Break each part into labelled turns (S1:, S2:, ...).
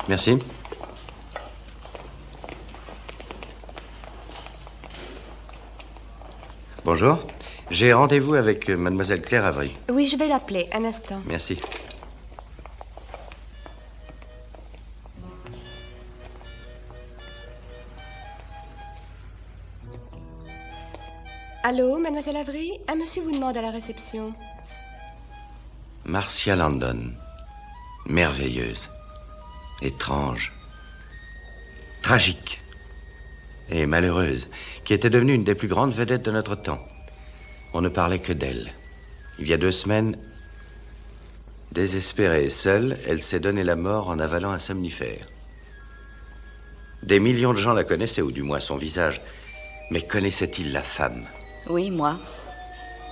S1: Merci. Bonjour. J'ai rendez-vous avec mademoiselle Claire Avery.
S2: Oui, je vais l'appeler. Un instant.
S1: Merci.
S2: Allô, mademoiselle Avery? Un monsieur vous demande à la réception.
S1: Marcia Landon. Merveilleuse. Étrange. Tragique. Et malheureuse. Qui était devenue une des plus grandes vedettes de notre temps. On ne parlait que d'elle. Il y a 2 semaines, désespérée et seule, elle s'est donné la mort en avalant un somnifère. Des millions de gens la connaissaient, ou du moins son visage. Mais connaissait-il la femme?
S3: Oui, moi.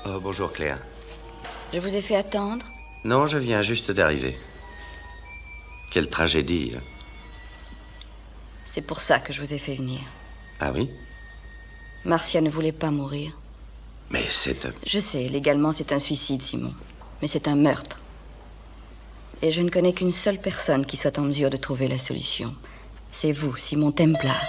S1: Oh, bonjour Claire.
S3: Je vous ai fait attendre?
S1: Non, je viens juste d'arriver. Quelle tragédie.
S3: C'est pour ça que je vous ai fait venir.
S1: Ah oui?
S3: Marcia ne voulait pas mourir.
S1: Mais c'est...
S3: Je sais, légalement c'est un suicide, Simon. Mais c'est un meurtre. Et je ne connais qu'une seule personne qui soit en mesure de trouver la solution. C'est vous, Simon Templar.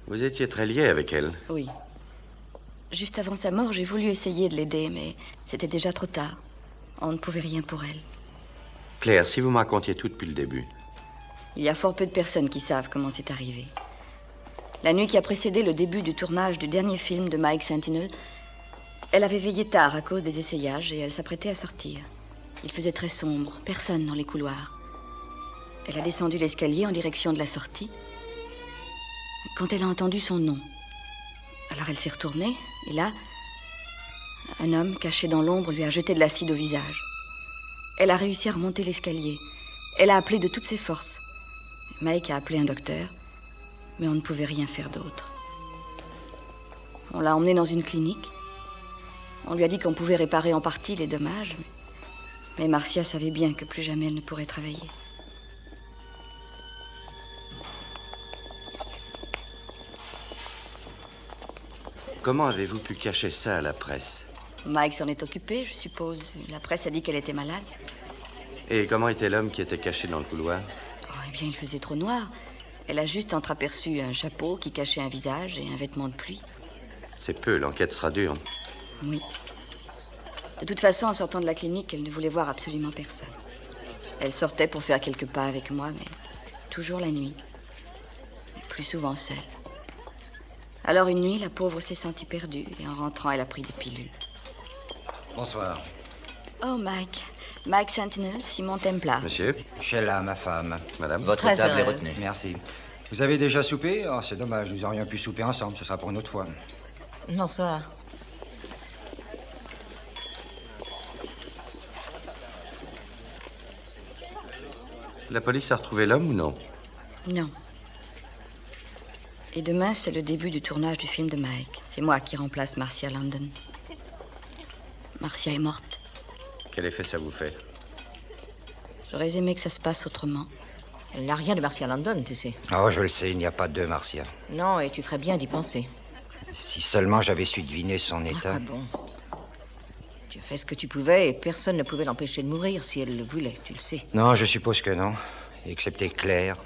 S1: Vous étiez très lié avec elle.
S3: Oui. Juste avant sa mort, j'ai voulu essayer de l'aider, mais c'était déjà trop tard. On ne pouvait rien pour elle.
S1: Claire, si vous me racontiez tout depuis le début.
S3: Il y a fort peu de personnes qui savent comment c'est arrivé. La nuit qui a précédé le début du tournage du dernier film de Mike Sentinel, elle avait veillé tard à cause des essayages et elle s'apprêtait à sortir. Il faisait très sombre, personne dans les couloirs. Elle a descendu l'escalier en direction de la sortie quand elle a entendu son nom. Alors elle s'est retournée et là, un homme caché dans l'ombre lui a jeté de l'acide au visage. Elle a réussi à remonter l'escalier. Elle a appelé de toutes ses forces. Mike a appelé un docteur, mais on ne pouvait rien faire d'autre. On l'a emmenée dans une clinique. On lui a dit qu'on pouvait réparer en partie les dommages, mais Marcia savait bien que plus jamais elle ne pourrait travailler.
S1: Comment avez-vous pu cacher ça à la presse?
S3: Mike s'en est occupé, je suppose. La presse a dit qu'elle était malade.
S1: Et comment était l'homme qui était caché dans le couloir?
S3: Oh, eh bien, il faisait trop noir. Elle a juste entreaperçu un chapeau qui cachait un visage et un vêtement de pluie.
S1: C'est peu, l'enquête sera dure.
S3: Oui. De toute façon, en sortant de la clinique, elle ne voulait voir absolument personne. Elle sortait pour faire quelques pas avec moi, mais toujours la nuit. Et plus souvent seule. Alors une nuit, la pauvre s'est sentie perdue et en rentrant, elle a pris des pilules.
S4: Bonsoir.
S3: Oh, Mike. Mike Sentinel, Simon Templar.
S1: Monsieur?
S4: Sheila, ma femme.
S1: Madame?
S4: Votre
S3: Très
S4: table est
S3: heureuse.
S4: retenue. Merci. Vous avez déjà soupé? Oh, c'est dommage, nous aurions pu souper ensemble, ce sera pour une autre fois.
S5: Bonsoir.
S1: La police a retrouvé l'homme ou non?
S3: Non. Et demain, c'est le début du tournage du film de Mike. C'est moi qui remplace Marcia Landon. Marcia est morte.
S1: Quel effet ça vous fait?
S3: J'aurais aimé que ça se passe autrement.
S5: Elle n'a rien de Marcia Landon, tu sais.
S4: Oh, je le sais, il n'y a pas deux Marcia.
S5: Non, et tu ferais bien d'y penser.
S4: Si seulement j'avais su deviner son
S5: Ah,
S4: état.
S5: pas bon. Tu as fait ce que tu pouvais et personne ne pouvait l'empêcher de mourir si elle le voulait, tu le sais.
S4: Non, je suppose que non. Excepté Claire.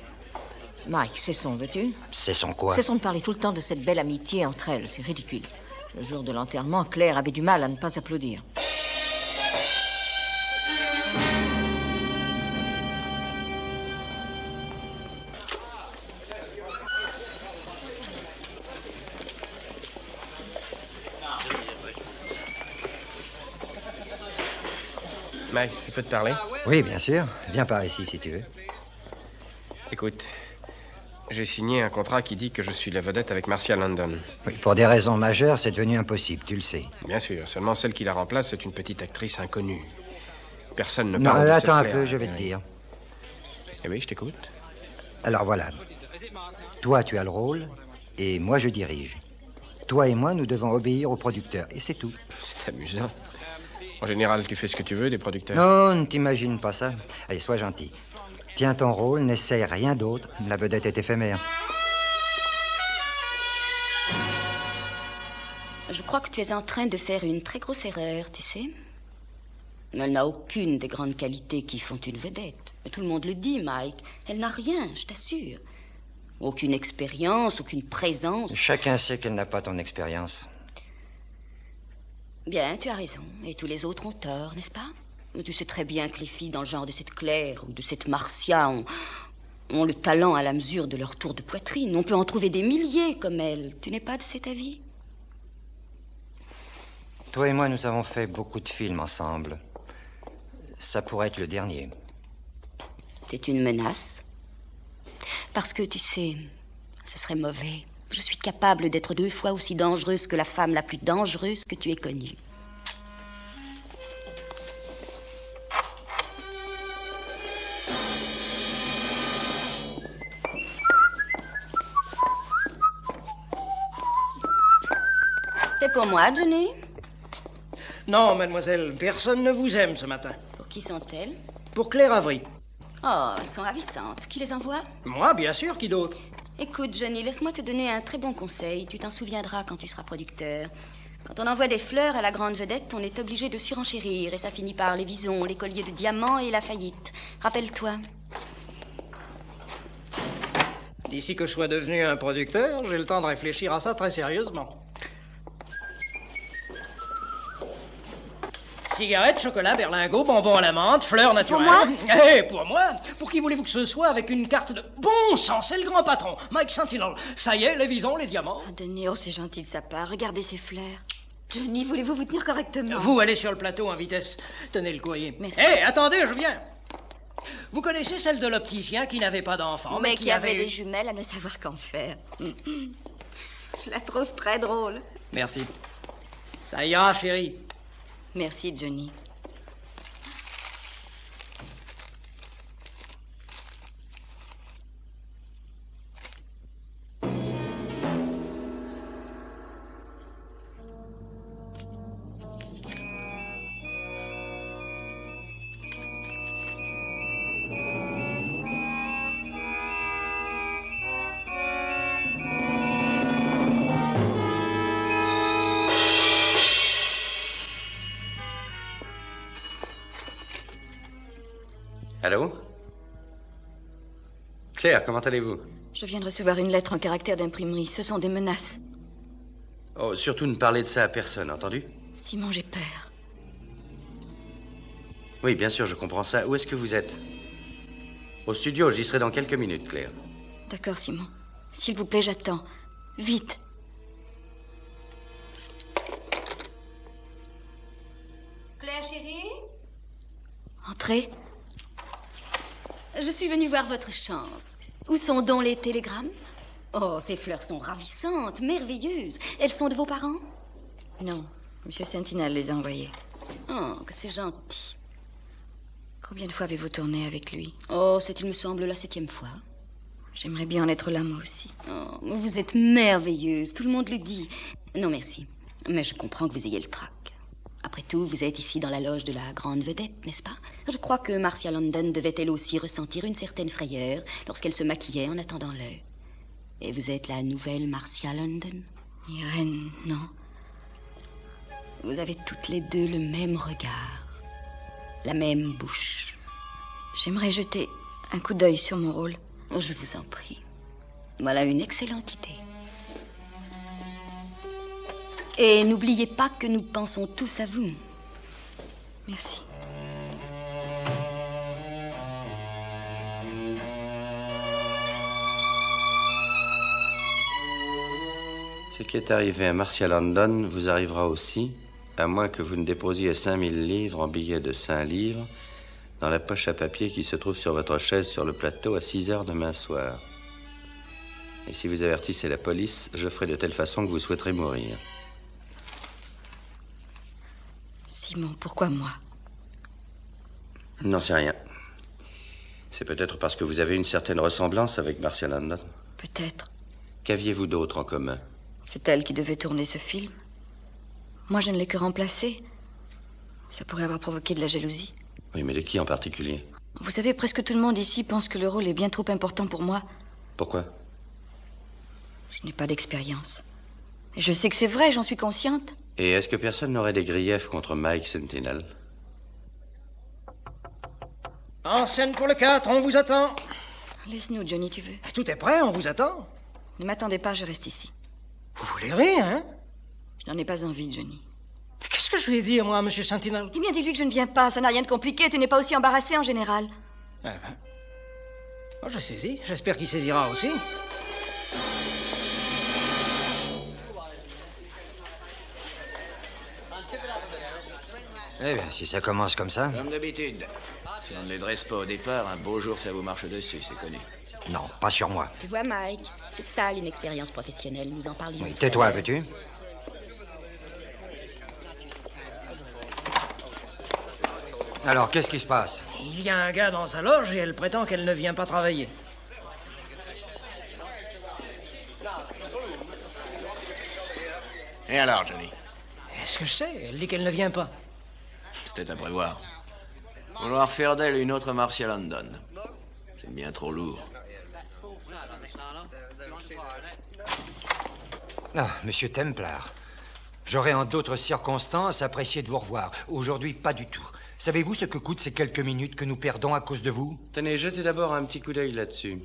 S5: Mike, cessons, veux-tu?
S4: C'est son quoi?
S5: Cessons de parler tout le temps de cette belle amitié entre elles, c'est ridicule. Le jour de l'enterrement, Claire avait du mal à ne pas applaudir.
S6: Mike, je peux te parler?
S4: Oui, bien sûr. Viens par ici si tu veux.
S6: Écoute, J'ai signé un contrat qui dit que je suis la vedette avec Marcia London.
S4: Oui, pour des raisons majeures, c'est devenu impossible, tu le sais.
S6: Bien sûr, seulement celle qui la remplace, c'est une petite actrice inconnue. Personne ne
S4: Non,
S6: parle de cette
S4: attends un
S6: Claire.
S4: peu, je vais te dire.
S6: Eh oui, je t'écoute.
S4: Alors voilà. Toi, tu as le rôle, et moi, je dirige. Toi et moi, nous devons obéir au producteur, et c'est tout.
S6: C'est amusant. En général, tu fais ce que tu veux des producteurs.
S4: Non, ne t'imagine pas ça. Allez, sois gentil. Tiens ton rôle, n'essaye rien d'autre. La vedette est éphémère.
S3: Je crois que tu es en train de faire une très grosse erreur, tu sais. Elle n'a aucune des grandes qualités qui font une vedette. Tout le monde le dit, Mike. Elle n'a rien, je t'assure. Aucune expérience, aucune présence.
S4: Chacun sait qu'elle n'a pas ton expérience.
S3: Bien, tu as raison. Et tous les autres ont tort, n'est-ce pas? Mais tu sais très bien que les filles dans le genre de cette Claire ou de cette Marcia ont le talent à la mesure de leur tour de poitrine. On peut en trouver des milliers comme elle. Tu n'es pas de cet avis?
S4: Toi et moi, nous avons fait beaucoup de films ensemble. Ça pourrait être le dernier.
S3: C'est une menace. Parce que, tu sais, ce serait mauvais. Je suis capable d'être 2 fois aussi dangereuse que la femme la plus dangereuse que tu aies connue. C'est pour moi, Johnny?
S7: Non, mademoiselle, personne ne vous aime ce matin.
S3: Pour qui sont-elles?
S7: Pour Claire Avery.
S3: Oh, elles sont ravissantes. Qui les envoie?
S7: Moi, bien sûr, qui d'autre?
S3: Écoute, Johnny, laisse-moi te donner un très bon conseil. Tu t'en souviendras quand tu seras producteur. Quand on envoie des fleurs à la grande vedette, on est obligé de surenchérir. Et ça finit par les visons, les colliers de diamants et la faillite. Rappelle-toi.
S7: D'ici que je sois devenu un producteur, j'ai le temps de réfléchir à ça très sérieusement. Cigarettes, chocolat, berlingot, bonbons à la menthe, fleurs naturelles.
S3: Pour moi?
S7: Eh, pour moi? Pour qui voulez-vous que ce soit avec une carte de... Bon sang, c'est le grand patron, Mike Sentinel. Ça y est, les visons, les diamants.
S3: Oh, Denis, oh, c'est gentil de sa part. Regardez ces fleurs. Johnny, voulez-vous vous tenir correctement?
S7: Vous allez sur le plateau en vitesse. Tenez le courrier.
S3: Merci.
S7: Eh, attendez, je viens. Vous connaissez celle de l'opticien qui n'avait pas d'enfant,
S3: Mais qui avait
S7: eu-
S3: des jumelles à ne savoir qu'en faire. Je la trouve très drôle.
S7: Merci. Ça ira, chérie.
S3: Merci, Johnny.
S1: Allô? Claire, comment allez-vous?
S3: Je viens de recevoir une lettre en caractère d'imprimerie. Ce sont des menaces.
S1: Oh, surtout ne parlez de ça à personne, entendu?
S3: Simon, j'ai peur.
S1: Oui, bien sûr, je comprends ça. Où est-ce que vous êtes? Au studio, j'y serai dans quelques minutes, Claire.
S3: D'accord, Simon. S'il vous plaît, j'attends. Vite.
S2: Claire, chérie?
S3: Entrez. Je suis venue voir votre chance. Où sont donc les télégrammes? Oh, ces fleurs sont ravissantes, merveilleuses. Elles sont de vos parents? Non, Monsieur Sentinel les a envoyées. Oh, que c'est gentil. Combien de fois avez-vous tourné avec lui? Oh, c'est, il me semble, la 7e fois. J'aimerais bien en être là, moi aussi. Oh, vous êtes merveilleuse, tout le monde le dit. Non, merci. Mais je comprends que vous ayez le trac. Après tout, vous êtes ici dans la loge de la grande vedette, n'est-ce pas? Je crois que Marcia London devait elle aussi ressentir une certaine frayeur lorsqu'elle se maquillait en attendant l'heure. Et vous êtes la nouvelle Marcia London? Irène, non. Vous avez toutes les deux le même regard, la même bouche. J'aimerais jeter un coup d'œil sur mon rôle. Oh, je vous en prie. Voilà une excellente idée. Et n'oubliez pas que nous pensons tous à vous. Merci.
S1: Ce qui est arrivé à Marcia London vous arrivera aussi, à moins que vous ne déposiez 5000 livres en billets de 5 livres dans la poche à papier qui se trouve sur votre chaise sur le plateau à 6 heures demain soir. Et si vous avertissez la police, je ferai de telle façon que vous souhaiterez mourir.
S3: Simon, pourquoi moi?
S1: N'en sais rien. C'est peut-être parce que vous avez une certaine ressemblance avec Marcia London.
S3: Peut-être.
S1: Qu'aviez-vous d'autre en commun?
S3: C'est elle qui devait tourner ce film. Moi, je ne l'ai que remplacée. Ça pourrait avoir provoqué de la jalousie.
S1: Oui, mais de qui en particulier?
S3: Vous savez, presque tout le monde ici pense que le rôle est bien trop important pour moi.
S1: Pourquoi?
S3: Je n'ai pas d'expérience. Et je sais que c'est vrai, j'en suis consciente.
S1: Et est-ce que personne n'aurait des griefs contre Mike Sentinel?
S7: En scène pour le 4, on vous attend.
S3: Laisse-nous, Johnny, tu veux?
S7: Tout est prêt, on vous attend.
S3: Ne m'attendez pas, je reste ici.
S7: Vous voulez rire, hein?
S3: Je n'en ai pas envie, Johnny.
S7: Qu'est-ce que je vais dire, moi, monsieur Sentinel?
S3: Eh bien, dis-lui que je ne viens pas, ça n'a rien de compliqué, tu n'es pas aussi embarrassé en général.
S7: Ah ben. Oh, je saisis. J'espère qu'il saisira aussi.
S4: Eh bien, si ça commence comme ça...
S8: Comme d'habitude. Si on ne les dresse pas au départ, un beau jour, ça vous marche dessus, c'est connu.
S4: Non, pas sur moi.
S9: Tu vois, Mike, c'est ça l'inexpérience professionnelle, nous en parlions.
S4: Oui, tais-toi, veux-tu? Alors, qu'est-ce qui se passe?
S7: Il y a un gars dans sa loge et elle prétend qu'elle ne vient pas travailler.
S8: Et alors, Johnny?
S7: Est-ce que je sais? Elle dit qu'elle ne vient pas.
S8: C'était à prévoir. Vouloir faire d'elle une autre Marcia London. C'est bien trop lourd.
S4: Ah, monsieur Templar. J'aurais en d'autres circonstances apprécié de vous revoir. Aujourd'hui, pas du tout. Savez-vous ce que coûtent ces quelques minutes que nous perdons à cause de vous?
S1: Tenez, jetez d'abord un petit coup d'œil là-dessus.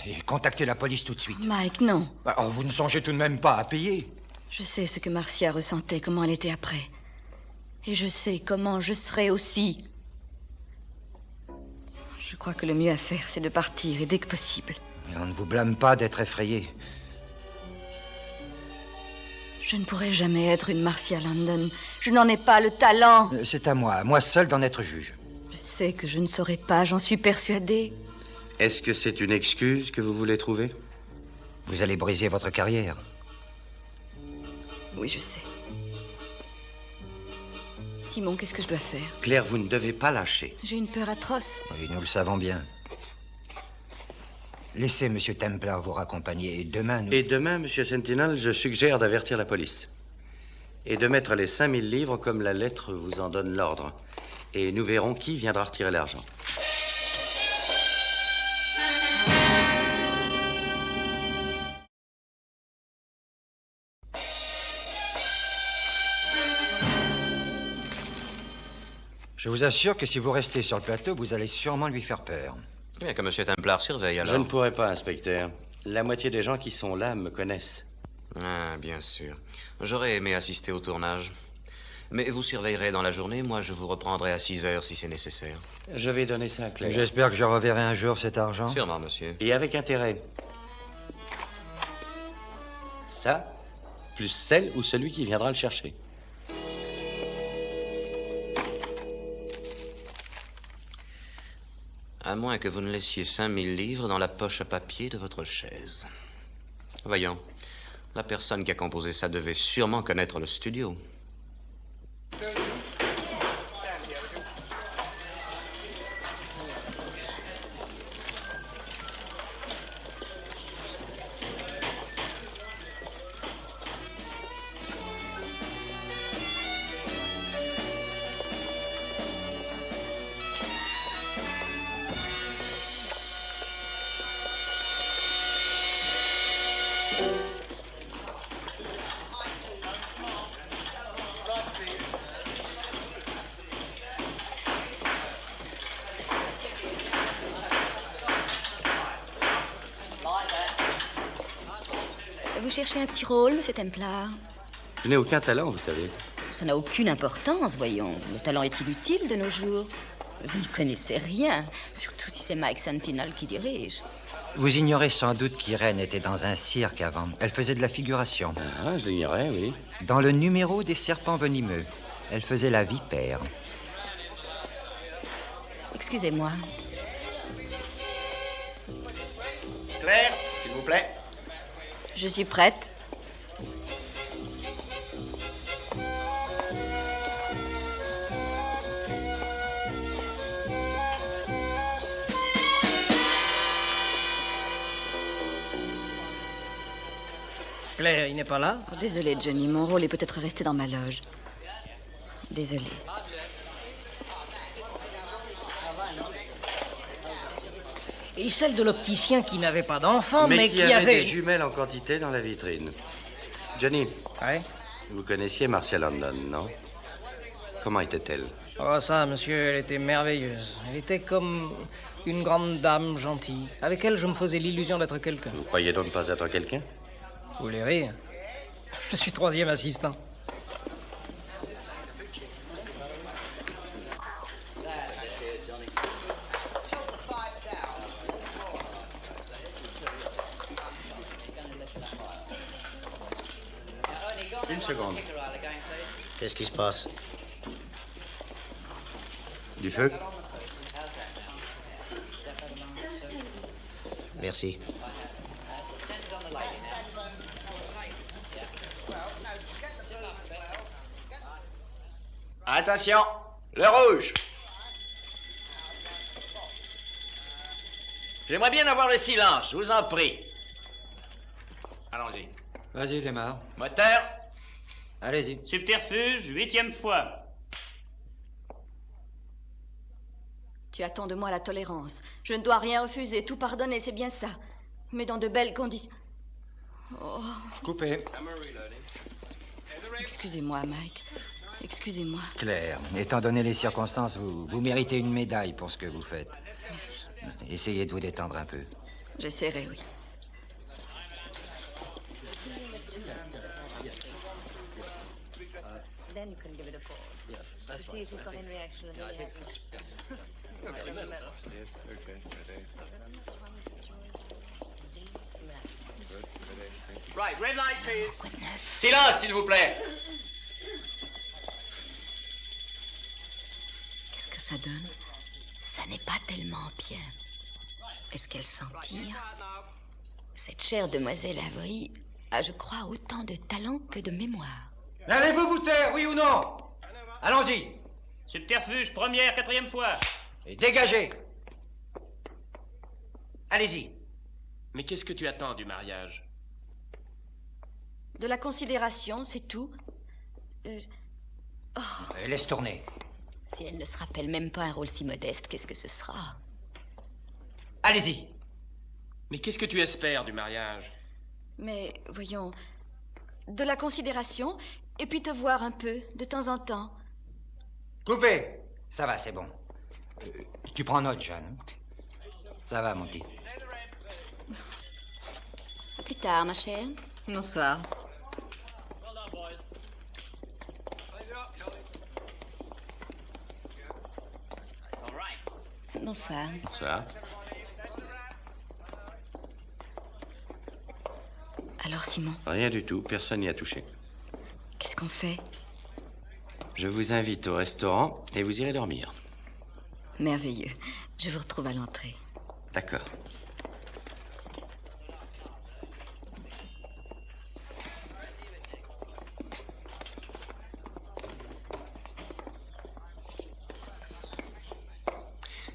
S4: Et contactez la police tout de suite.
S3: Mike, non.
S4: Oh, vous ne songez tout de même pas à payer.
S3: Je sais ce que Marcia ressentait, comment elle était après. Et je sais comment je serai aussi. Je crois que le mieux à faire, c'est de partir, et dès que possible.
S4: Mais on ne vous blâme pas d'être effrayé.
S3: Je ne pourrai jamais être une Marcia London. Je n'en ai pas le talent.
S4: C'est à moi seul d'en être juge.
S3: Je sais que je ne saurai pas, j'en suis persuadée.
S1: Est-ce que c'est une excuse que vous voulez trouver?
S4: Vous allez briser votre carrière.
S3: Oui, je sais. Simon, qu'est-ce que je dois faire?
S1: Claire, vous ne devez pas lâcher.
S3: J'ai une peur atroce.
S4: Oui, nous le savons bien. Laissez monsieur Templar vous raccompagner et demain nous...
S1: Et demain, monsieur Sentinel, je suggère d'avertir la police. Et de mettre les 5000 livres comme la lettre vous en donne l'ordre. Et nous verrons qui viendra retirer l'argent.
S4: Je vous assure que si vous restez sur le plateau, vous allez sûrement lui faire peur.
S10: Bien que M. Templar surveille alors.
S1: Je ne pourrai pas, inspecteur. La moitié des gens qui sont là me connaissent.
S10: Ah, bien sûr. J'aurais aimé assister au tournage. Mais vous surveillerez dans la journée, moi je vous reprendrai à 6 heures si c'est nécessaire.
S1: Je vais donner ça à Claire.
S4: J'espère que je reverrai un jour cet argent.
S10: Sûrement, monsieur.
S1: Et avec intérêt. Ça, plus celle ou celui qui viendra le chercher.
S10: À moins que vous ne laissiez 5000 livres dans la poche à papier de votre chaise. Voyons, la personne qui a composé ça devait sûrement connaître le studio.
S9: Vous cherchez un petit rôle, monsieur Templar?
S1: Je n'ai aucun talent, vous savez.
S9: Ça n'a aucune importance, voyons. Le talent est inutile de nos jours. Vous n'y connaissez rien, surtout si c'est Mike Sentinel qui dirige.
S4: Vous ignorez sans doute qu'Irène était dans un cirque avant. Elle faisait de la figuration.
S1: Ah, je l'ignorais, oui.
S4: Dans le numéro des serpents venimeux, elle faisait la vipère.
S9: Excusez-moi.
S10: Claire, s'il vous plaît.
S3: Je suis prête.
S7: Claire, il n'est pas là?
S3: Oh, désolée, Johnny. Mon rôle est peut-être resté dans ma loge. Désolée.
S7: Et celle de l'opticien qui n'avait pas d'enfant, mais
S1: qui
S7: qui
S1: avait
S7: avait...
S1: des jumelles en quantité dans la vitrine. Johnny,
S7: Ouais.
S1: vous connaissiez Marcia London, non? Comment était-elle?
S7: Oh, ça, monsieur, elle était merveilleuse. Elle était comme une grande dame gentille, avec elle je me faisais l'illusion d'être quelqu'un.
S1: Vous croyez donc pas être quelqu'un?
S7: Vous voulez rire? Je suis 3e assistant.
S1: Une seconde.
S11: Qu'est-ce qui se passe?
S1: Du feu?
S11: Merci.
S8: Attention, le rouge. J'aimerais bien avoir le silence, je vous en prie. Allons-y.
S4: Vas-y, démarre.
S8: Moteur.
S4: Allez-y.
S12: Subterfuge, 8e fois.
S3: Tu attends de moi la tolérance. Je ne dois rien refuser, tout pardonner, c'est bien ça. Mais dans de belles conditions. Oh.
S4: Coupé.
S3: Excusez-moi, Mike. Excusez-moi.
S4: Claire, étant donné les circonstances, vous méritez une médaille pour ce que vous faites.
S3: Merci.
S4: Essayez de vous détendre un peu.
S3: J'essaierai, oui.
S5: Then you can give it a call. To see if he's got any reaction in the accent.
S13: Yes, okay.
S8: Right, red light, please. Silence, s'il vous plaît.
S9: Qu'est-ce que ça donne? Ça n'est pas tellement bien. Est-ce qu'elle s'en tire? Cette chère demoiselle Avory a, je crois, autant de talent que de mémoire.
S4: Allez-vous vous taire, oui ou non? Allons-y.
S12: Subterfuge, 1e, 4e fois.
S4: Et dégagez. Allez-y.
S6: Mais qu'est-ce que tu attends du mariage?
S3: De la considération, c'est tout.
S4: Laisse tourner.
S9: Si elle ne se rappelle même pas un rôle si modeste, qu'est-ce que ce sera?
S4: Allez-y.
S6: Mais qu'est-ce que tu espères du mariage?
S3: Mais, voyons, de la considération, et puis te voir un peu, de temps en temps.
S4: Coupé. Ça va, c'est bon. Tu prends note, Jeanne. Ça va, mon petit.
S9: À plus tard, ma chère.
S5: Bonsoir.
S3: Bonsoir.
S1: Bonsoir.
S3: Alors, Simon,
S1: Rien du tout, personne n'y a touché.
S3: qu'est-ce qu'on fait?
S1: Je vous invite au restaurant et vous irez dormir.
S3: Merveilleux. Je vous retrouve à l'entrée.
S1: D'accord.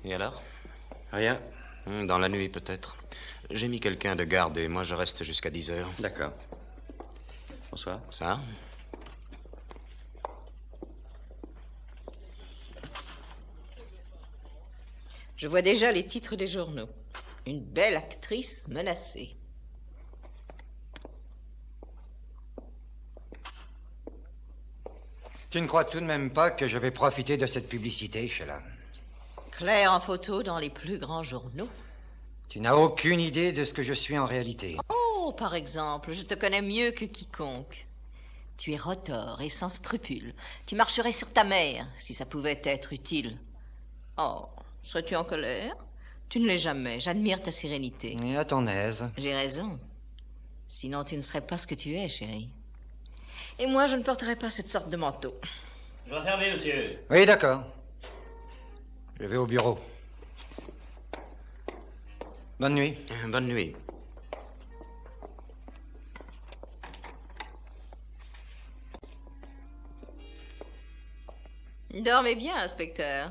S10: Et alors?
S1: Rien.
S10: Dans la nuit, peut-être. J'ai mis quelqu'un de garde et moi, je reste jusqu'à 10 heures.
S1: D'accord. Bonsoir.
S10: Ça?
S5: Je vois déjà les titres des journaux. Une belle actrice menacée.
S4: Tu ne crois tout de même pas que je vais profiter de cette publicité, Sheila?
S5: Claire en photo dans les plus grands journaux.
S4: Tu n'as aucune idée de ce que je suis en réalité.
S5: Oh, par exemple, je te connais mieux que quiconque. Tu es rotor et sans scrupules. Tu marcherais sur ta mère, si ça pouvait être utile. Oh, serais-tu en colère? Tu ne l'es jamais. J'admire ta sérénité.
S4: Et à ton aise.
S5: J'ai raison. Sinon, tu ne serais pas ce que tu es, chérie. Et moi, je ne porterais pas cette sorte de manteau.
S12: Je dois fermer, monsieur.
S4: Oui, d'accord. Je vais au bureau. Bonne nuit.
S10: Bonne nuit.
S5: Dormez bien, inspecteur.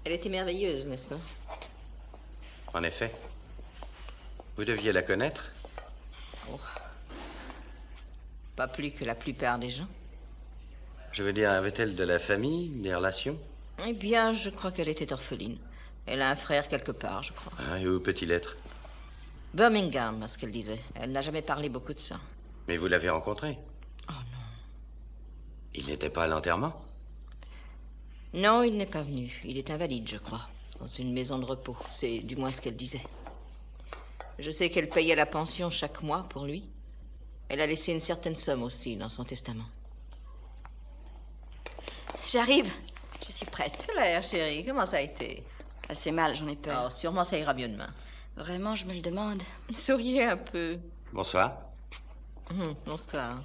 S5: Elle était merveilleuse, n'est-ce pas?
S1: En effet. Vous deviez la connaître?
S5: Oh. Pas plus que la plupart des gens.
S1: Je veux dire, avait-elle de la famille, des relations?
S5: Eh bien, je crois qu'elle était orpheline. Elle a un frère quelque part, je crois.
S1: Ah, et où peut-il être?
S5: Birmingham, à ce qu'elle disait. Elle n'a jamais parlé beaucoup de ça.
S1: Mais vous l'avez rencontré?
S5: Oh non.
S1: Il n'était pas à l'enterrement?
S5: Non, il n'est pas venu. Il est invalide, je crois. Dans une maison de repos. C'est du moins ce qu'elle disait. Je sais qu'elle payait la pension chaque mois pour lui. Elle a laissé une certaine somme aussi dans son testament.
S3: J'arrive. Je suis prête.
S5: Claire, chérie, comment ça a été?
S3: Assez mal, j'en ai peur.
S5: Oh, sûrement ça ira mieux demain.
S3: Vraiment, je me le demande.
S5: Souriez un peu.
S1: Bonsoir.
S5: Bonsoir.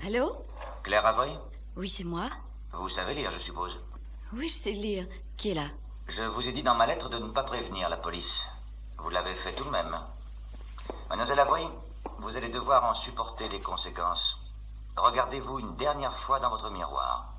S3: Allô?
S13: Claire Avoy?
S3: Oui, c'est moi.
S13: Vous savez lire, je suppose.
S3: Oui, je sais lire. Qui est là?
S13: Je vous ai dit dans ma lettre de ne pas prévenir la police. Vous l'avez fait tout de même. Mademoiselle Avoy, vous allez devoir en supporter les conséquences. Regardez-vous une dernière fois dans votre miroir.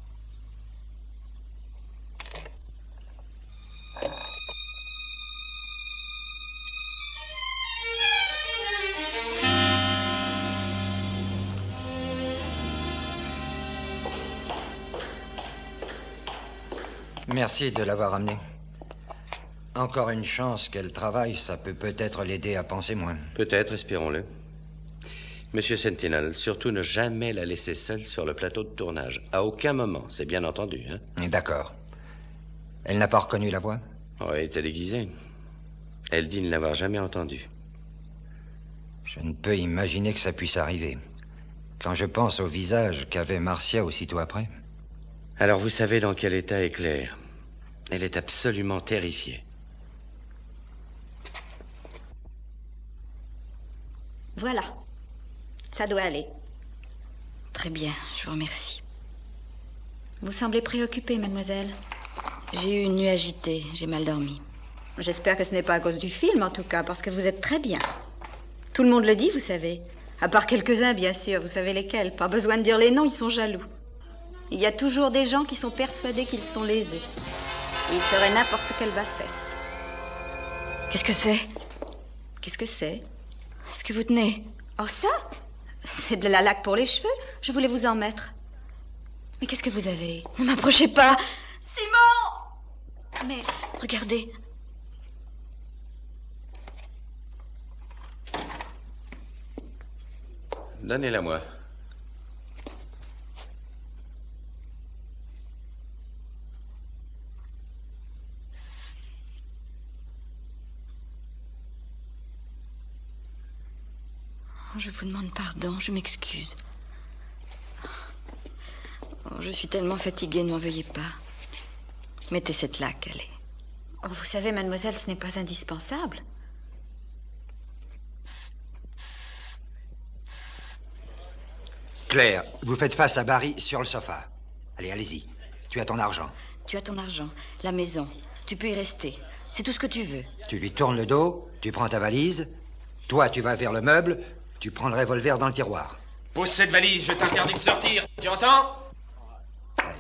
S4: Merci de l'avoir amenée. Encore une chance qu'elle travaille, ça peut peut-être l'aider à penser moins.
S1: Peut-être, espérons-le. Monsieur Sentinel, surtout ne jamais la laisser seule sur le plateau de tournage. À aucun moment, c'est bien entendu, hein?
S4: D'accord. Elle n'a pas reconnu la voix?
S1: Oh, elle était déguisée. Elle dit ne l'avoir jamais entendue.
S4: Je ne peux imaginer que ça puisse arriver. Quand je pense au visage qu'avait Marcia aussitôt après.
S1: Alors vous savez dans quel état est Claire. Elle est absolument terrifiée.
S9: Voilà. Ça doit aller.
S3: Très bien, je vous remercie.
S9: Vous semblez préoccupée, mademoiselle.
S3: J'ai eu une nuit agitée, j'ai mal dormi.
S9: J'espère que ce n'est pas à cause du film, en tout cas, parce que vous êtes très bien. Tout le monde le dit, vous savez. À part quelques-uns, bien sûr, vous savez lesquels. Pas besoin de dire les noms, ils sont jaloux. Il y a toujours des gens qui sont persuadés qu'ils sont lésés. Et ils feraient n'importe quelle bassesse.
S3: Qu'est-ce que c'est?
S9: Qu'est-ce que c'est?
S3: Ce que vous tenez.
S9: Oh, ça? C'est de la laque pour les cheveux. Je voulais vous en mettre. Mais qu'est-ce que vous avez?
S3: Ne m'approchez pas!
S9: Simon! Mais...
S3: Regardez.
S1: Donnez-la moi.
S3: Je vous demande pardon, je m'excuse. Oh, je suis tellement fatiguée, ne m'en veuillez pas. Mettez cette laque, allez.
S9: Oh, vous savez, mademoiselle, ce n'est pas indispensable.
S4: Claire, vous faites face à Barry sur le sofa. Allez, allez-y. Tu as ton argent.
S3: Tu as ton argent, la maison. Tu peux y rester. C'est tout ce que tu veux.
S4: Tu lui tournes le dos, tu prends ta valise. Toi, tu vas vers le meuble. Tu prends le revolver dans le tiroir.
S6: Pose cette valise, je t'interdis de sortir. Tu entends?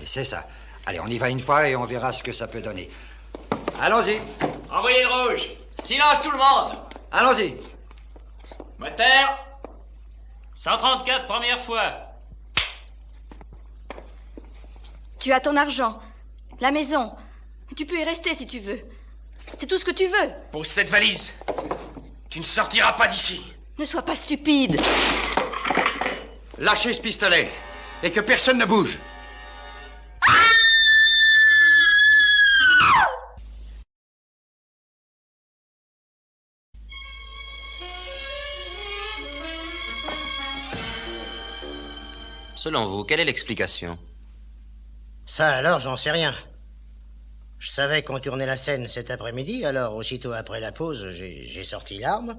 S4: Et c'est ça. Allez, on y va une fois et on verra ce que ça peut donner. Allons-y.
S8: Envoyez le rouge. Silence tout le monde.
S4: Allons-y.
S8: Moteur.
S12: 134, première fois.
S3: Tu as ton argent, la maison. Tu peux y rester si tu veux. C'est tout ce que tu veux.
S6: Pose cette valise. Tu ne sortiras pas d'ici.
S3: Ne sois pas stupide.
S1: Lâchez ce pistolet et que personne ne bouge.
S10: Selon vous, quelle est l'explication?
S11: Ça alors, j'en sais rien. Je savais qu'on tournait la scène cet après-midi, alors aussitôt après la pause, j'ai sorti l'arme,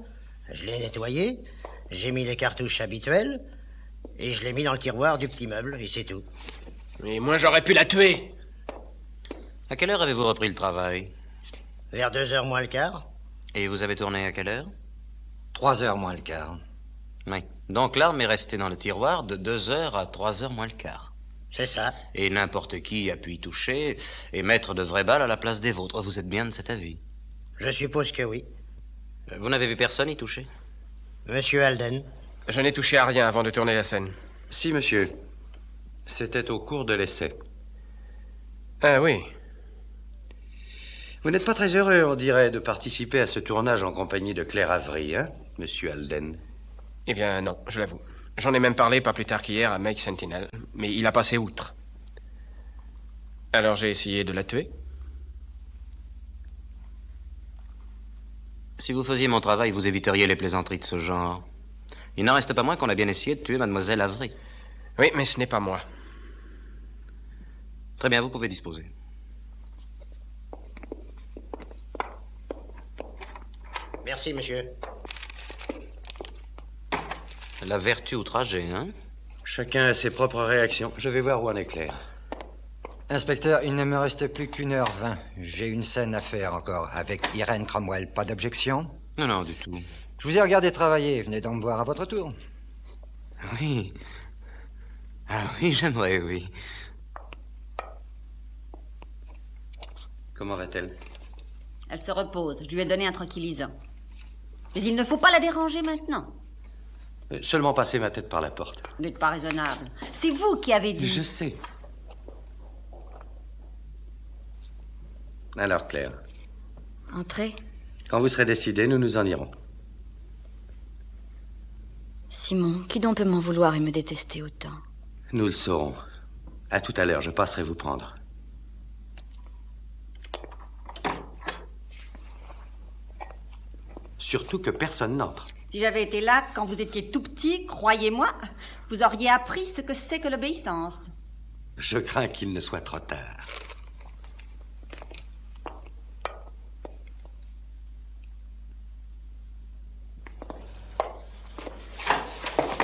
S11: je l'ai nettoyée, j'ai mis les cartouches habituelles, et je l'ai mis dans le tiroir du petit meuble, et c'est tout.
S6: Mais moi, j'aurais pu la tuer.
S10: À quelle heure avez-vous repris le travail?
S11: Vers 2h moins le quart.
S10: Et vous avez tourné à quelle heure?
S4: 3h moins le quart.
S10: Oui. Donc l'arme est restée dans le tiroir de 2h à 3h moins le quart.
S11: C'est ça.
S10: Et n'importe qui a pu y toucher et mettre de vraies balles à la place des vôtres. Vous êtes bien de cet avis?
S11: Je suppose que oui.
S10: Vous n'avez vu personne y toucher?
S11: Monsieur Alden.
S6: Je n'ai touché à rien avant de tourner la scène.
S1: Si, monsieur. C'était au cours de l'essai.
S6: Ah oui.
S1: Vous n'êtes pas très heureux, on dirait, de participer à ce tournage en compagnie de Claire Avery, hein, monsieur Alden?
S6: Eh bien, non, je l'avoue. J'en ai même parlé pas plus tard qu'hier à Mike Sentinel, mais il a passé outre. Alors j'ai essayé de la tuer.
S10: Si vous faisiez mon travail, vous éviteriez les plaisanteries de ce genre. Il n'en reste pas moins qu'on a bien essayé de tuer mademoiselle Avery.
S6: Oui, mais ce n'est pas moi.
S10: Très bien, vous pouvez disposer.
S11: Merci, monsieur.
S10: La vertu outragée, hein?
S1: Chacun a ses propres réactions. Je vais voir où en est Claire.
S4: Inspecteur, il ne me reste plus qu'1h20. J'ai une scène à faire encore avec Irène Cromwell. Pas d'objection?
S10: Non, non, du tout.
S4: Je vous ai regardé travailler. Venez donc me voir à votre tour.
S10: Oui. Ah oui, j'aimerais, oui.
S1: Comment va-t-elle?
S14: Elle se repose. Je lui ai donné un tranquillisant. Mais il ne faut pas la déranger maintenant.
S1: Seulement passer ma tête par la porte.
S14: Vous n'êtes pas raisonnable. C'est vous qui avez dit...
S1: Je sais. Alors, Claire.
S3: Entrez.
S1: Quand vous serez décidé, nous nous en irons.
S3: Simon, qui donc peut m'en vouloir et me détester autant?
S1: Nous le saurons. À tout à l'heure, je passerai vous prendre. Surtout que personne n'entre.
S14: Si j'avais été là quand vous étiez tout petit, croyez-moi, vous auriez appris ce que c'est que l'obéissance.
S1: Je crains qu'il ne soit trop tard.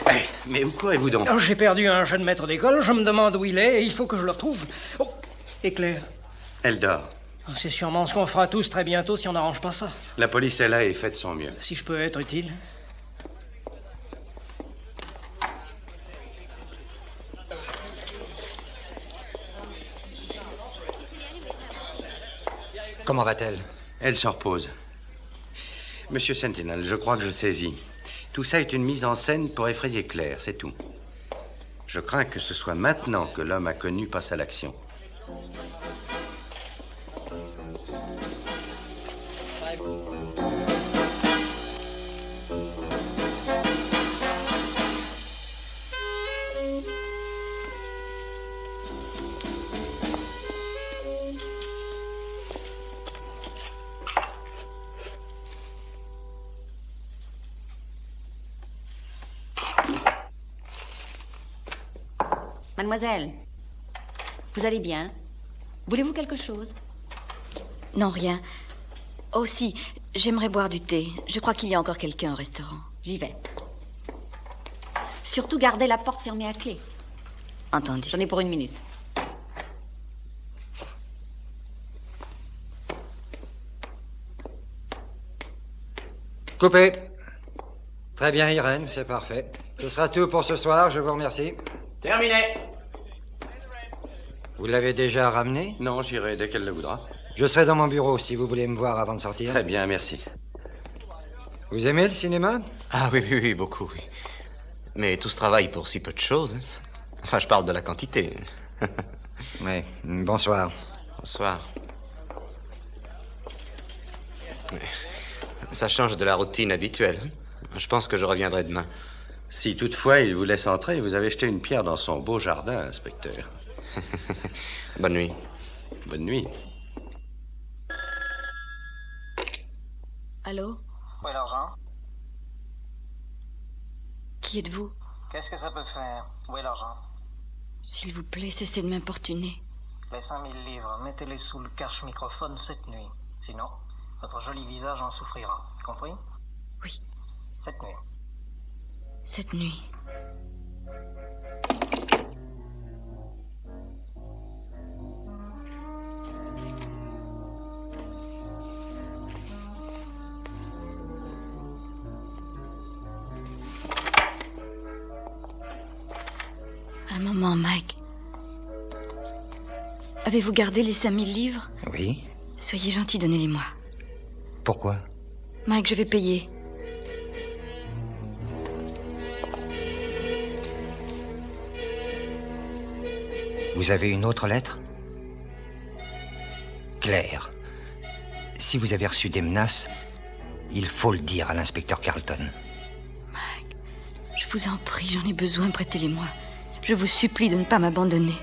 S1: Hey, mais où courez-vous donc?
S7: Oh, j'ai perdu un jeune maître d'école, je me demande où il est et il faut que je le retrouve. Oh, et Claire?
S1: Elle dort.
S7: C'est sûrement ce qu'on fera tous très bientôt si on n'arrange pas ça.
S1: La police est là et fait de son mieux.
S7: Si je peux être utile.
S4: Comment va-t-elle?
S1: Elle se repose. Monsieur Sentinel, je crois que je saisis. Tout ça est une mise en scène pour effrayer Claire, c'est tout. Je crains que ce soit maintenant que l'homme inconnu passe à l'action.
S14: Mademoiselle, vous allez bien? Voulez-vous quelque chose?
S3: Non, rien. Oh si, j'aimerais boire du thé. Je crois qu'il y a encore quelqu'un au restaurant.
S14: J'y vais. Surtout gardez la porte fermée à clé.
S3: Entendu.
S14: J'en ai pour 1 minute.
S4: Coupé. Très bien, Irène, c'est parfait. Ce sera tout pour ce soir, je vous remercie.
S12: Terminé.
S4: Vous l'avez déjà ramené?
S1: Non, j'irai dès qu'elle le voudra.
S4: Je serai dans mon bureau si vous voulez me voir avant de sortir.
S1: Très bien, merci.
S4: Vous aimez le cinéma?
S10: Ah oui, beaucoup, oui. Mais tout ce travail pour si peu de choses. Hein. Enfin, je parle de la quantité.
S4: Oui, bonsoir.
S10: Bonsoir. Ça change de la routine habituelle. Je pense que je reviendrai demain.
S1: Si toutefois il vous laisse entrer, vous avez jeté une pierre dans son beau jardin, inspecteur.
S10: Bonne nuit.
S1: Bonne nuit.
S3: Allô?
S15: Où est l'argent?
S3: Qui êtes-vous?
S15: Qu'est-ce que ça peut faire? Où est l'argent?
S3: S'il vous plaît, cessez de m'importuner.
S15: Les 5000 livres, mettez-les sous le cache-microphone cette nuit. Sinon, votre joli visage en souffrira. Compris?
S3: Oui.
S15: Cette nuit.
S3: Cette nuit. Un moment, Mike. Avez-vous gardé les 5000 livres?
S4: Oui.
S3: Soyez gentil, donnez-les-moi.
S4: Pourquoi?
S3: Mike, je vais payer.
S4: Vous avez une autre lettre? Claire, si vous avez reçu des menaces, il faut le dire à l'inspecteur Carlton.
S3: Mike, je vous en prie, j'en ai besoin, prêtez-les-moi. Je vous supplie de ne pas m'abandonner.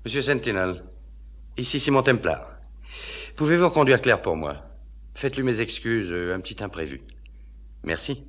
S1: Monsieur Sentinel, ici Simon Templar. Pouvez-vous conduire Claire pour moi? Faites-lui mes excuses, un petit imprévu. Merci.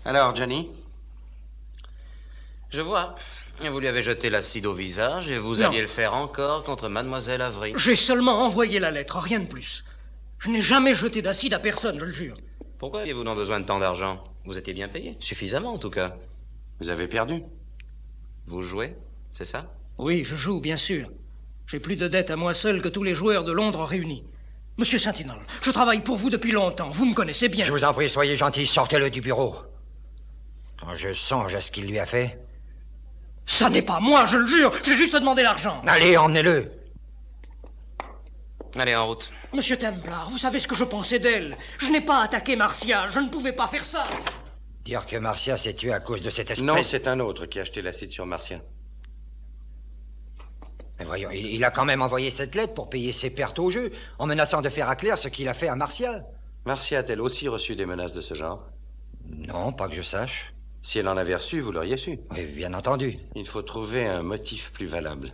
S1: Alors, Johnny?
S10: Je vois. Vous lui avez jeté l'acide au visage et vous
S7: Non.
S10: alliez le faire encore contre Mademoiselle Avery.
S7: J'ai seulement envoyé la lettre, rien de plus. Je n'ai jamais jeté d'acide à personne, je le jure.
S10: Pourquoi aviez-vous donc besoin de tant d'argent? Vous étiez bien payé. Suffisamment, en tout cas.
S1: Vous avez perdu.
S10: Vous jouez, c'est ça?
S7: Oui, je joue, bien sûr. J'ai plus de dettes à moi seul que tous les joueurs de Londres réunis. Monsieur Sentinel, je travaille pour vous depuis longtemps. Vous me connaissez bien.
S4: Je vous en prie, soyez gentil, sortez-le du bureau. Quand je songe à ce qu'il lui a fait...
S7: Ça n'est pas moi, je le jure. J'ai juste demandé l'argent.
S4: Allez, emmenez-le.
S10: Allez, en route.
S7: Monsieur Templar, vous savez ce que je pensais d'elle. Je n'ai pas attaqué Marcia. Je ne pouvais pas faire ça.
S4: Dire que Marcia s'est tuée à cause de cette espèce...
S1: Non, c'est un autre qui a acheté l'acide sur Marcia.
S4: Mais voyons, il a quand même envoyé cette lettre pour payer ses pertes au jeu, en menaçant de faire à Claire ce qu'il a fait à Marcia.
S1: Marcia a-t-elle aussi reçu des menaces de ce genre?
S4: Non, pas que je sache.
S1: Si elle en avait reçu, vous l'auriez su.
S4: Oui, bien entendu.
S1: Il faut trouver un motif plus valable.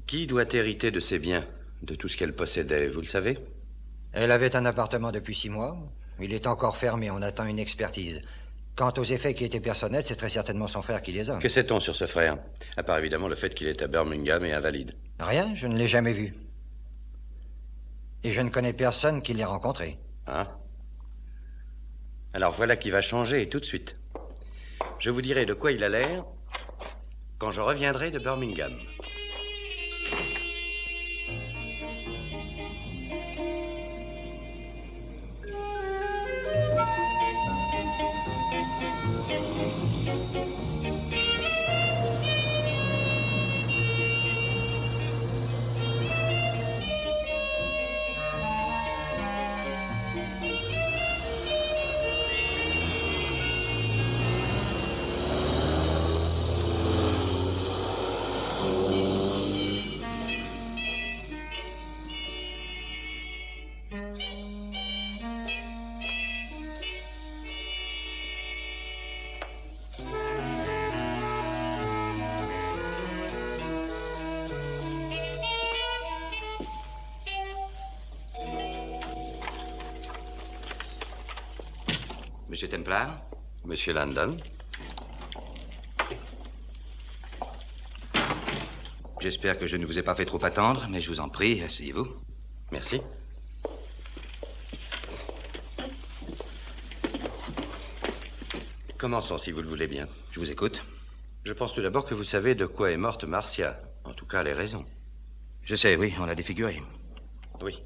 S1: Qui doit hériter de ses biens, de tout ce qu'elle possédait, vous le savez?
S4: Elle avait un appartement depuis 6 mois. Il est encore fermé, on attend une expertise. Quant aux effets qui étaient personnels, c'est très certainement son frère qui les a.
S1: Que sait-on sur ce frère? À part évidemment le fait qu'il est à Birmingham et invalide.
S4: Rien, je ne l'ai jamais vu. Et je ne connais personne qui l'ait rencontré.
S1: Ah. Alors voilà qui va changer, et tout de suite. Je vous dirai de quoi il a l'air quand je reviendrai de Birmingham.
S10: Monsieur Templar?
S1: Monsieur Landon?
S10: J'espère que je ne vous ai pas fait trop attendre, mais je vous en prie, asseyez-vous.
S1: Merci. Commençons, si vous le voulez bien.
S10: Je vous écoute.
S1: Je pense tout d'abord que vous savez de quoi est morte Marcia. En tout cas, les raisons.
S10: Je sais, oui, on l'a défigurée.
S1: Oui.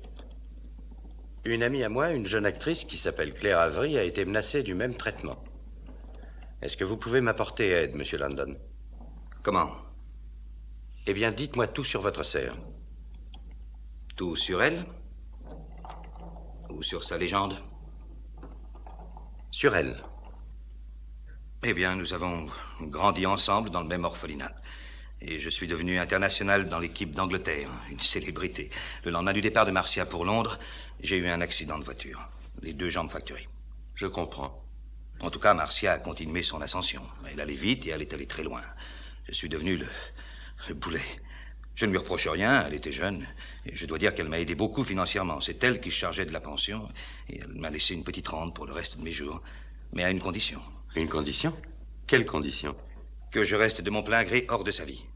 S1: Une amie à moi, une jeune actrice qui s'appelle Claire Avery, a été menacée du même traitement. Est-ce que vous pouvez m'apporter aide, monsieur Landon?
S10: Comment?
S1: Eh bien, dites-moi tout sur votre sœur.
S10: Tout sur elle? Ou sur sa légende?
S1: Sur elle.
S10: Eh bien, nous avons grandi ensemble dans le même orphelinat. Et je suis devenu international dans l'équipe d'Angleterre, une célébrité. Le lendemain du départ de Marcia pour Londres, j'ai eu un accident de voiture. Les 2 jambes fracturées.
S1: Je comprends.
S10: En tout cas, Marcia a continué son ascension. Elle allait vite et elle est allée très loin. Je suis devenu le boulet. Je ne lui reproche rien, elle était jeune. Et je dois dire qu'elle m'a aidé beaucoup financièrement. C'est elle qui se chargeait de la pension. Et elle m'a laissé une petite rente pour le reste de mes jours. Mais à une condition.
S1: Une condition? Quelle condition?
S10: Que je reste de mon plein gré hors de sa vie.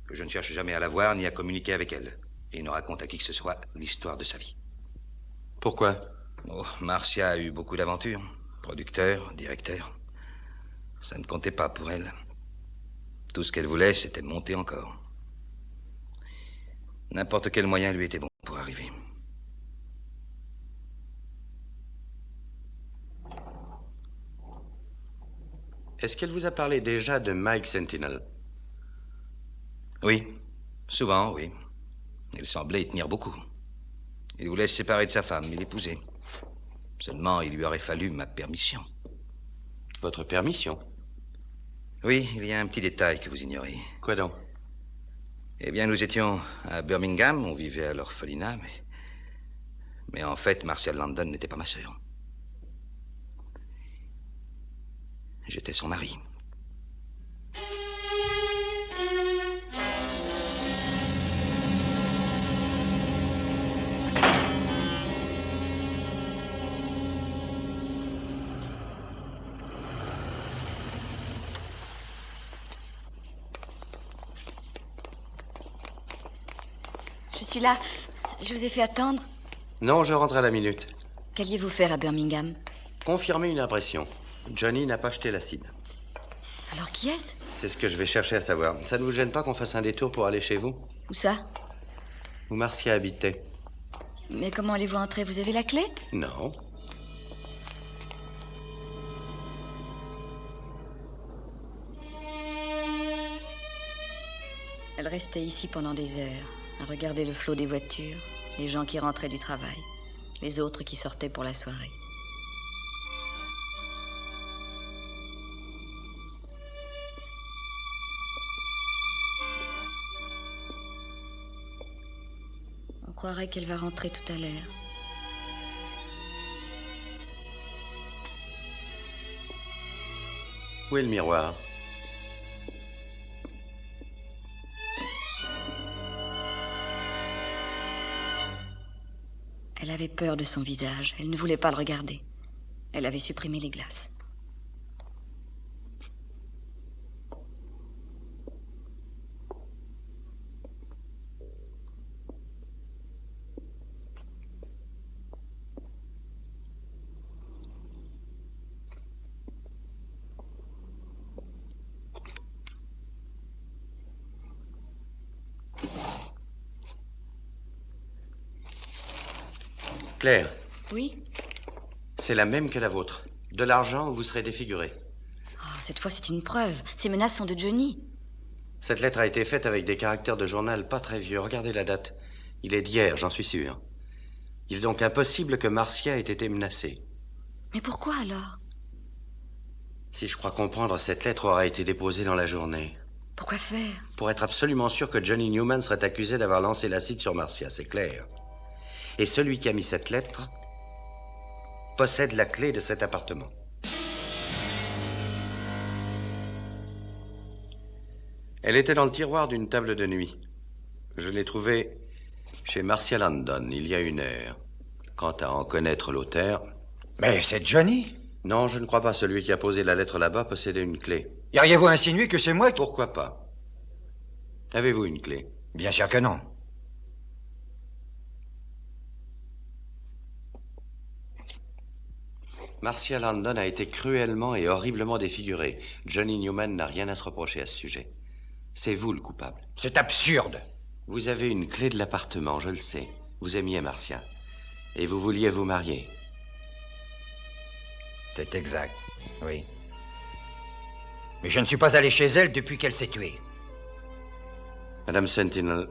S10: Que je ne cherche jamais à la voir ni à communiquer avec elle. Et ne raconte à qui que ce soit l'histoire de sa vie.
S1: Pourquoi?
S10: Oh, Marcia a eu beaucoup d'aventures. Producteur, directeur. Ça ne comptait pas pour elle. Tout ce qu'elle voulait, c'était monter encore. N'importe quel moyen lui était bon pour arriver.
S1: Est-ce qu'elle vous a parlé déjà de Mike Sentinel?
S10: Oui, souvent, oui. Il semblait y tenir beaucoup. Il voulait se séparer de sa femme et l'épouser. Seulement, il lui aurait fallu ma permission.
S1: Votre permission?
S10: Oui, il y a un petit détail que vous ignorez.
S1: Quoi donc?
S10: Eh bien, nous étions à Birmingham, on vivait à l'orphelinat, mais en fait, Marcia Landon n'était pas ma sœur. J'étais son mari.
S3: suis là. Je vous ai fait attendre.
S1: Non, je rentre à la minute.
S3: Qu'alliez-vous faire à Birmingham?
S1: Confirmer une impression. Johnny n'a pas jeté l'acide.
S3: Alors qui est-ce?
S1: C'est ce que je vais chercher à savoir. Ça ne vous gêne pas qu'on fasse un détour pour aller chez vous?
S3: Où ça?
S1: Où Marcia habitait.
S3: Mais comment allez-vous entrer? Vous avez la clé?
S1: Non.
S3: Elle restait ici pendant des heures, à regarder le flot des voitures, les gens qui rentraient du travail, les autres qui sortaient pour la soirée. On croirait qu'elle va rentrer tout à l'heure.
S1: Où est le miroir?
S3: Elle avait peur de son visage. Elle ne voulait pas le regarder. Elle avait supprimé les glaces.
S1: Claire.
S3: Oui?
S1: C'est la même que la vôtre. De l'argent, vous serez défiguré.
S3: Oh, cette fois, c'est une preuve. Ces menaces sont de Johnny.
S1: Cette lettre a été faite avec des caractères de journal pas très vieux. Regardez la date. Il est d'hier, j'en suis sûr. Il est donc impossible que Marcia ait été menacée.
S3: Mais pourquoi alors?
S1: Si je crois comprendre, cette lettre aura été déposée dans la journée.
S3: Pourquoi faire?
S1: Pour être absolument sûr que Johnny Newman serait accusé d'avoir lancé l'acide sur Marcia, c'est clair. Et celui qui a mis cette lettre possède la clé de cet appartement. Elle était dans le tiroir d'une table de nuit. Je l'ai trouvée chez Marcia Landon il y a 1 heure. Quant à en connaître l'auteur...
S4: Mais c'est Johnny?
S1: Non, je ne crois pas. Celui qui a posé la lettre là-bas possédait une clé.
S4: Y auriez-vous insinué que c'est moi qui...
S1: Pourquoi pas? Avez-vous une clé?
S4: Bien sûr que non.
S1: Marcia Landon a été cruellement et horriblement défigurée. Johnny Newman n'a rien à se reprocher à ce sujet. C'est vous le coupable.
S4: C'est absurde.
S1: Vous avez une clé de l'appartement, je le sais. Vous aimiez Marcia. Et vous vouliez vous marier.
S4: C'est exact, oui. Mais je ne suis pas allé chez elle depuis qu'elle s'est tuée.
S1: Madame Sentinel,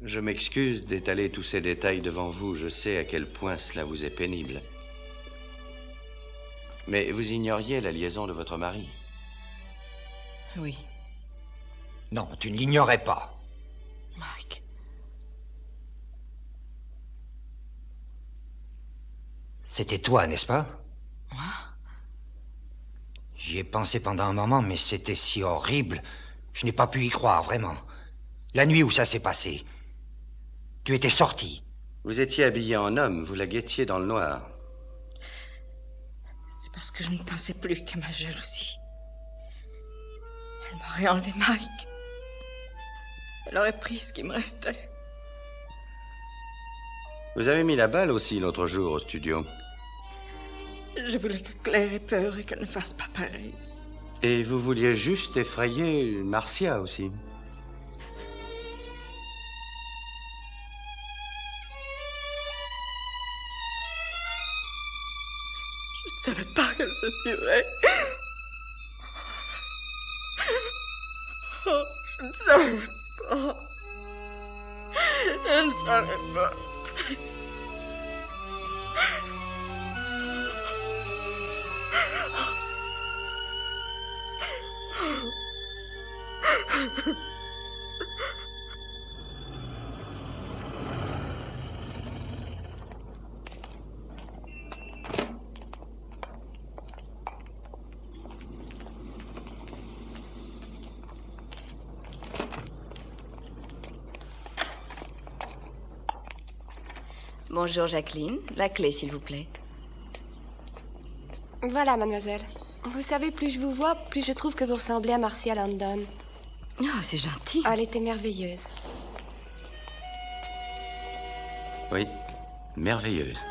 S1: je m'excuse d'étaler tous ces détails devant vous. Je sais à quel point cela vous est pénible. Mais vous ignoriez la liaison de votre mari.
S5: Oui.
S4: Non, tu ne l'ignorais pas.
S5: Mike.
S4: C'était toi, n'est-ce pas?
S5: Moi?
S4: J'y ai pensé pendant un moment, mais c'était si horrible. Je n'ai pas pu y croire, vraiment. La nuit où ça s'est passé, tu étais sorti.
S1: Vous étiez habillé en homme, vous la guettiez dans le noir.
S16: C'est parce que je ne pensais plus qu'à ma jalousie. Elle m'aurait enlevé Mike. Elle aurait pris ce qui me restait.
S1: Vous avez mis la balle aussi l'autre jour au studio.
S16: Je voulais que Claire ait peur et qu'elle ne fasse pas pareil.
S1: Et vous vouliez juste effrayer Marcia aussi.
S16: Je ne savais pas qu'elle se tuerait. Oh, je ne savais pas. Je ne savais pas.
S3: Bonjour, Jacqueline. La clé, s'il vous plaît.
S17: Voilà, mademoiselle. Vous savez, plus je vous vois, plus je trouve que vous ressemblez à Marcia Landon.
S3: Oh, c'est gentil.
S17: Elle était merveilleuse.
S1: Oui, merveilleuse.